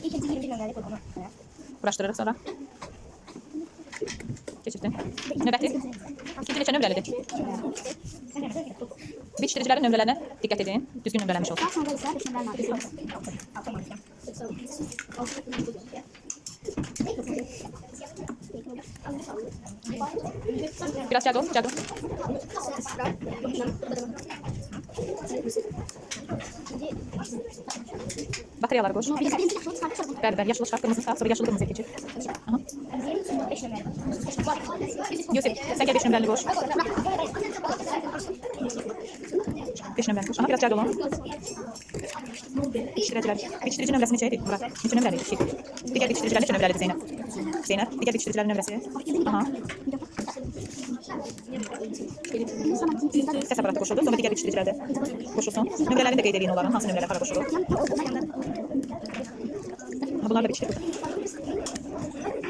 İkinci 20 nömrəli qurbanı. Uğraşdırırıq sonra. Keçirdin. Növbəti. İkinci neçə nömrəlidir? Bitişdiricilərin nömrələrinə diqqət edin. Düzgün nömrələmiş olsun. Daha sonra isə 5 nömrəli Biraz cəld ol, cəld ol. Batareyaları qoş. Bəli, bəli, yaşılı şart, qırmızı şart, sonra yaşılı qırmızıya keçir. Aha. Yusuf, sən gəl 5 nömrəlini qoş. 5 nömrəlini qoş. Aha, biraz cəld olun. Bitişdiricilər. Bitişdirici nömrəsi neçə idi? Murat, neçə nömrəli idi? Digər bitişdiricilər neçə nömrəlidir Zeynəb? Zeynəb, digər bitişdiricilərin nömrəsi? Aha. Səs aparatı qoşuldu, sonra digər bitişdiricilər də qoşulsun. Nömrələrini də qeyd edin onların, hansı nömrələr hara qoşulur? Bunlar da bitişdir.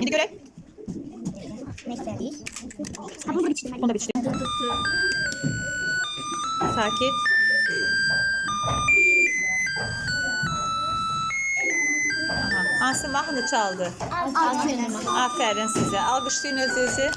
İndi görək. Bunu da bitişdir. Sakit. Aha. Hansı mahnı çaldı? Aferin size. Alkışlayın özünüzü.